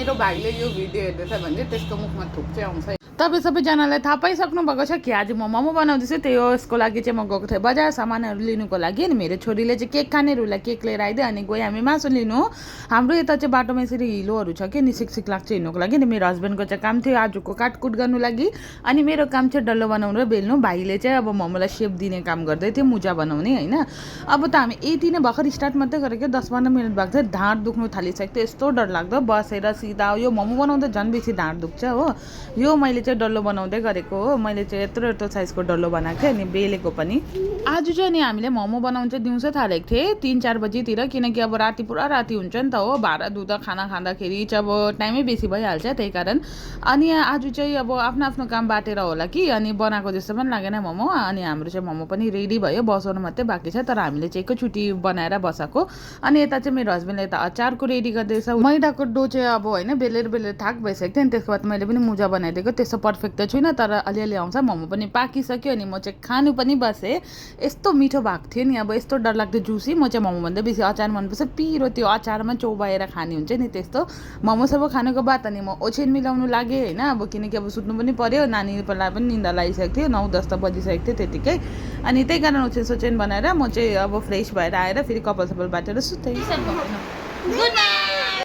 मेरो भाइले यो भिडियो हेर्दैछ भने चाहिँ त्यसको मुखमा थुक चाहिँ आउँछ। तपाईँ सबैजनालाई थाहा पाइसक्नु भएको छ कि आज म मोमो बनाउँदैछु। त्यही हो, यसको लागि चाहिँ म गएको थिएँ बजार सामानहरू लिनुको लागि। अनि मेरो छोरीले चाहिँ केक खानेहरूलाई केक लिएर आइदियो। अनि गयो हामी मासु लिनु। हाम्रो यता चाहिँ बाटोमा यसरी हिलोहरू छ कि, अनि सिक लाग्छ हिँड्नुको लागि। अनि मेरो हस्बेन्डको चाहिँ काम थियो आजको काटकुट गर्नु लागि, अनि मेरो काम चाहिँ डल्लो बनाउनु र बेल्नु। भाइले चाहिँ अब मोमोलाई सेप दिने काम गर्दै थियो, मुजा बनाउने होइन। अब त हामी यति नै भर्खर स्टार्ट मात्रै गरेको, 10-15 मिनट भएको थियो ढाँड दुख्नु थालिसक्यो। यस्तो डर लाग्दो बसेर सिधा यो मोमो बनाउँदा झन् बेसी ढाँड दुख्छ हो। यो मैले चाहिँ डल्लो बनाउँदै गरेको हो। मैले चाहिँ यत्रो साइजको डल्लो बनाएको थिएँ अनि बेलेको पनि। आज चाहिँ अनि हामीले मोमो बनाउनु चाहिँ दिउँसो थालेको थिएँ 3-4 बजीतिर, किनकि अब राति पुरा राति हुन्छ नि त हो। भाँडा धुँदा खाना खाँदाखेरि चाहिँ अब टाइमै बेसी भइहाल्छ, त्यही कारण। अनि आज चाहिँ अब आफ्नो आफ्नो काम बाटेर होला कि, अनि बनाएको जस्तो पनि लागेन मोमो। अनि हाम्रो चाहिँ मोमो पनि रेडी भयो, बसाउनु मात्रै बाँकी छ। तर हामीले चाहिँ एकैचोटि बनाएर बसाएको। अनि यता चाहिँ मेरो हस्बेन्डले त अचारको रेडी गर्दैछ। मैदाको डो चाहिँ अब होइन बेलेर थाक भइसकेको थियो। अनि त्यसको बाद मैले पनि मुजा बनाइदिएको। त्यस्तो पर्फेक्ट त छुइनँ, तर अलिअलि आउँछ। मोमो पनि पाकिसक्यो अनि म चाहिँ खानु पनि बसेँ। यस्तो मिठो भएको थियो नि, अब यस्तो डरलाग्दो जुसी। म चाहिँ मोमोभन्दा बेसी अचार मनपर्छ, पिरो त्यो अचारमा चौबाएर खाने हुन्छ नि त्यस्तो। मोमो सब खानुको बाद अनि म ओछ्यान मिलाउनु लागेँ होइन। अब किनकि अब सुत्नु पनि पऱ्यो, नानीलाई पनि निन्दा लागिसकेको थियो, 9-10 त बजिसकेको थियो त्यतिकै। अनि त्यही कारण ओछ्यान बनाएर म चाहिँ अब फ्रेस भएर आएर फेरि कपाल सपाल बाटेर सुतेँ। Good night.